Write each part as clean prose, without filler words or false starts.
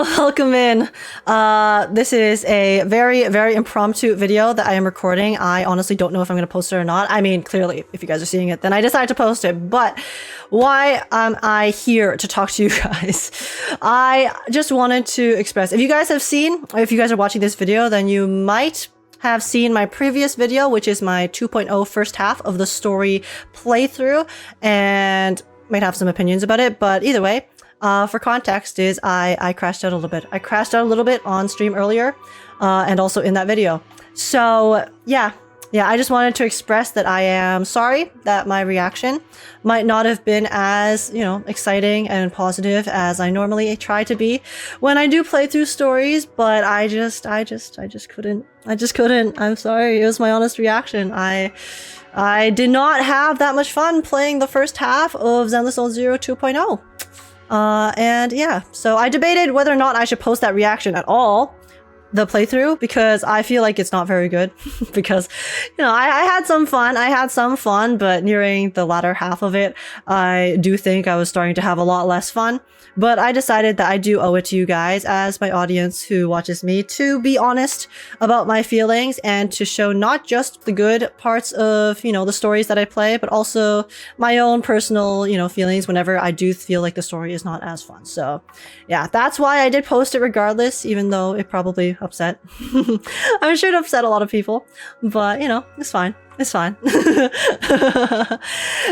Welcome in. This is a very, very impromptu video that I am recording. I honestly don't know if I'm going to post it or not. I mean, clearly, if you guys are seeing it, then I decided to post it. But why am I here to talk to you guys? I just wanted to express, if you guys have seen, or if you guys are watching this video, then you might have seen my previous video, which is my 2.0 first half of the story playthrough, and might have some opinions about it. But either way, for context is I crashed out a little bit. I crashed out a little bit on stream earlier, and also in that video. So yeah, I just wanted to express that I am sorry that my reaction might not have been as, exciting and positive as I normally try to be when I do play through stories, but I just couldn't. I'm sorry. It was my honest reaction. I did not have that much fun playing the first half of Zenless Zone Zero 2.0. And yeah, so I debated whether or not I should post that reaction at all, the playthrough, because I feel like it's not very good because, I had some fun, but nearing the latter half of it, I do think I was starting to have a lot less fun. But I decided that I do owe it to you guys as my audience who watches me to be honest about my feelings and to show not just the good parts of, the stories that I play, but also my own personal, feelings whenever I do feel like the story is not as fun. So yeah, that's why I did post it regardless, even though it probably upset. I'm sure it upset a lot of people, but it's fine. It's fine.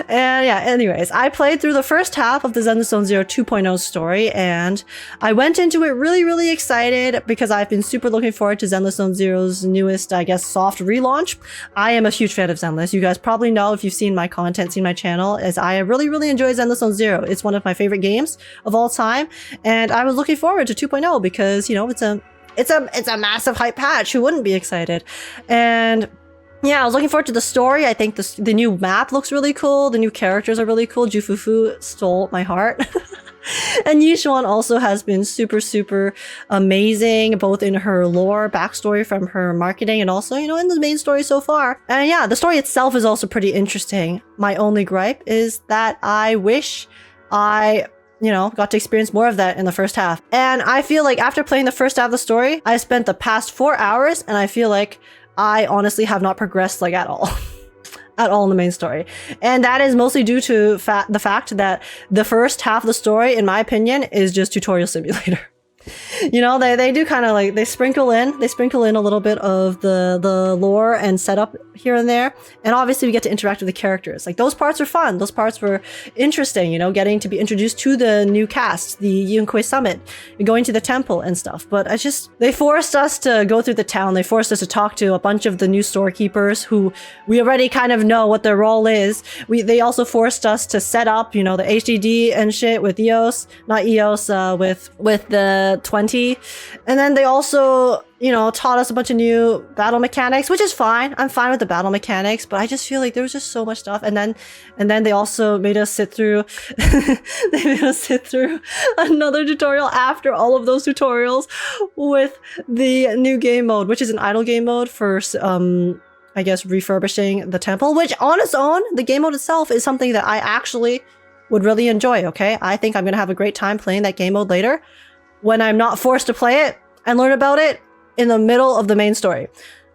And yeah, anyways, I played through the first half of the Zenless Zone Zero 2.0 story, and I went into it really, really excited because I've been super looking forward to Zenless Zone Zero's newest, I guess, soft relaunch. I am a huge fan of Zenless. You guys probably know if you've seen my content, seen my channel, as I really, really enjoy Zenless Zone Zero. It's one of my favorite games of all time, and I was looking forward to 2.0 because, it's a massive hype patch. Who wouldn't be excited? And yeah, I was looking forward to the story. I think the new map looks really cool. The new characters are really cool. Fufu stole my heart. And Xuan also has been super, super amazing, both in her lore, backstory from her marketing, and also, in the main story so far. And yeah, the story itself is also pretty interesting. My only gripe is that I wish I got to experience more of that in the first half. And I feel like after playing the first half of the story, I spent the past 4 hours, and I feel like I honestly have not progressed at all. At all in the main story. And that is mostly due to the fact that the first half of the story, in my opinion, is just tutorial simulator. They do kind of like, they sprinkle in a little bit of the lore and setup here and there. And obviously we get to interact with the characters. Like, those parts were fun. Those parts were interesting, getting to be introduced to the new cast, the Yunkui summit, going to the temple and stuff. But they forced us to go through the town. They forced us to talk to a bunch of the new storekeepers who we already kind of know what their role is. They also forced us to set up, the HDD and shit with EOS, not EOS, with the 20. And then they also, taught us a bunch of new battle mechanics, which is fine. I'm fine with the battle mechanics, but I just feel like there was just so much stuff. And then they also made us sit through another tutorial after all of those tutorials with the new game mode, which is an idle game mode for I guess refurbishing the temple, which on its own, the game mode itself is something that I actually would really enjoy. Okay, I think I'm gonna have a great time playing that game mode later, when I'm not forced to play it and learn about it in the middle of the main story.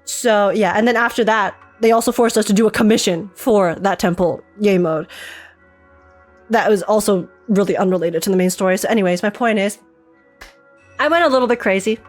So yeah, and then after that, they also forced us to do a commission for that temple game mode. That was also really unrelated to the main story. So anyways, my point is, I went a little bit crazy.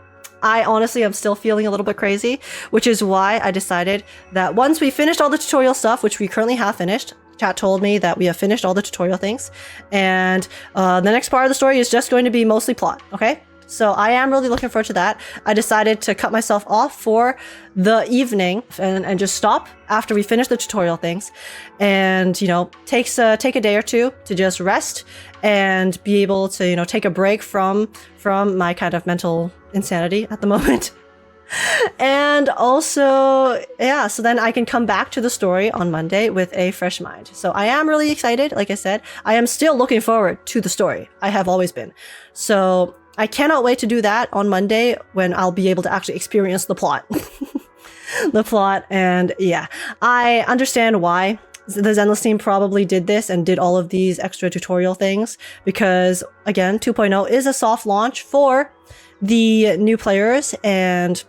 I honestly am still feeling a little bit crazy, which is why I decided that once we finished all the tutorial stuff, which we currently have finished, chat told me that we have finished all the tutorial things, and the next part of the story is just going to be mostly plot, okay? So I am really looking forward to that. I decided to cut myself off for the evening and just stop after we finish the tutorial things, and take a day or two to just rest and be able to take a break from my kind of mental insanity at the moment. And also, yeah, so then I can come back to the story on Monday with a fresh mind. So I am really excited. Like I said, I am still looking forward to the story. I have always been. So I cannot wait to do that on Monday when I'll be able to actually experience the plot. And yeah, I understand why the Zenless team probably did this and did all of these extra tutorial things because, again, 2.0 is a soft launch for the new players, and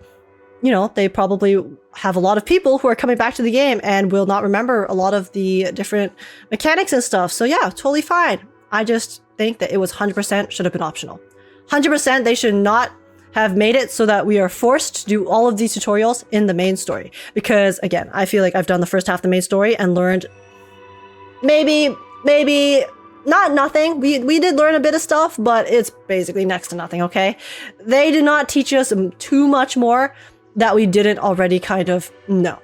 you know, they probably have a lot of people who are coming back to the game and will not remember a lot of the different mechanics and stuff. So yeah, totally fine. I just think that it was 100% should have been optional. 100% they should not have made it so that we are forced to do all of these tutorials in the main story. Because again, I feel like I've done the first half of the main story and learned maybe not nothing. We did learn a bit of stuff, but it's basically next to nothing, okay? They did not teach us too much more that we didn't already kind of know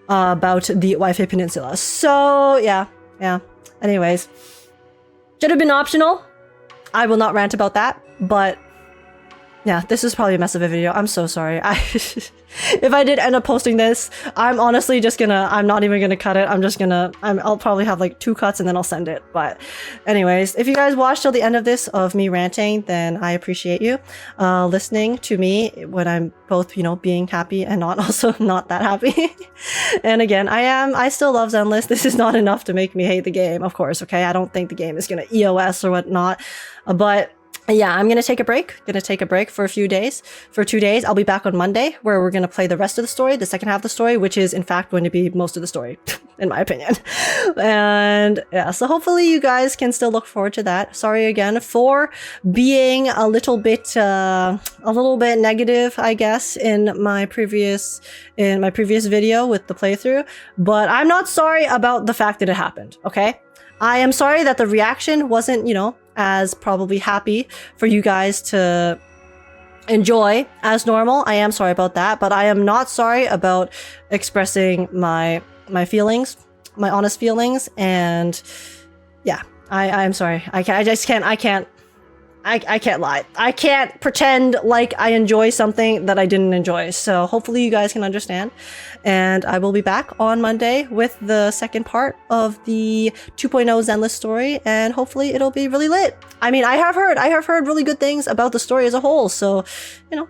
about the Wi-Fi Peninsula. So yeah. Anyways, should have been optional. I will not rant about that, but yeah, this is probably a mess of a video. I'm so sorry. If I did end up posting this, I'm honestly just gonna, I'm not even gonna cut it. I'll probably have like 2 cuts and then I'll send it. But anyways, if you guys watched till the end of this of me ranting, then I appreciate you listening to me when I'm both, you know, being happy and not also not that happy. And again, I still love Zenless. This is not enough to make me hate the game, of course, okay? I don't think the game is gonna EOS or whatnot, but yeah, I'm gonna take a break. For a few days. For 2 days. I'll be back on Monday, where we're gonna play the rest of the story, the second half of the story, which is in fact going to be most of the story, in my opinion. And yeah, so hopefully you guys can still look forward to that. Sorry again for being a little bit negative, I guess, in my previous video with the playthrough. But I'm not sorry about the fact that it happened. Okay, I am sorry that the reaction wasn't, you know, as probably happy for you guys to enjoy as normal. I am sorry about that, but I am not sorry about expressing my feelings, my honest feelings, and yeah, I'm sorry. I can't lie. I can't pretend like I enjoy something that I didn't enjoy. So hopefully you guys can understand. And I will be back on Monday with the second part of the 2.0 Zenless story, and hopefully it'll be really lit. I mean, I have heard really good things about the story as a whole. So, you know,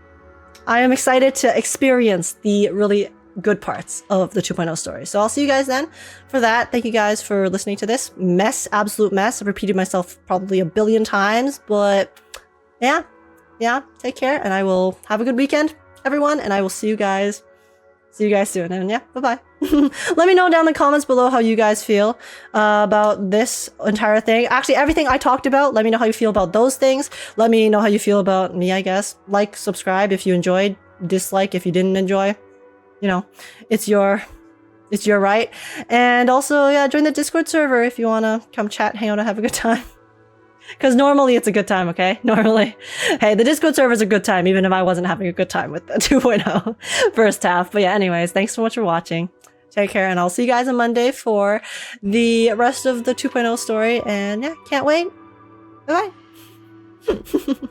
I am excited to experience the really good parts of the 2.0 story. So I'll see you guys then for that. Thank you guys for listening to this absolute mess. I've repeated myself probably a billion times, but yeah, take care, and I will have a good weekend, everyone, and I will see you guys soon. And yeah, bye-bye. Let me know down in the comments below how you guys feel about this entire thing. Actually, everything I talked about, let me know how you feel about those things. Let me know how you feel about me, I guess. Like, subscribe if you enjoyed, dislike if you didn't enjoy. You know, it's your right. And also, yeah, join the Discord server if you want to come chat, hang out, and have a good time. Because normally it's a good time, okay? Normally. Hey, the Discord server is a good time, even if I wasn't having a good time with the 2.0 first half. But yeah, anyways, thanks so much for watching. Take care, and I'll see you guys on Monday for the rest of the 2.0 story. And yeah, can't wait. Bye-bye.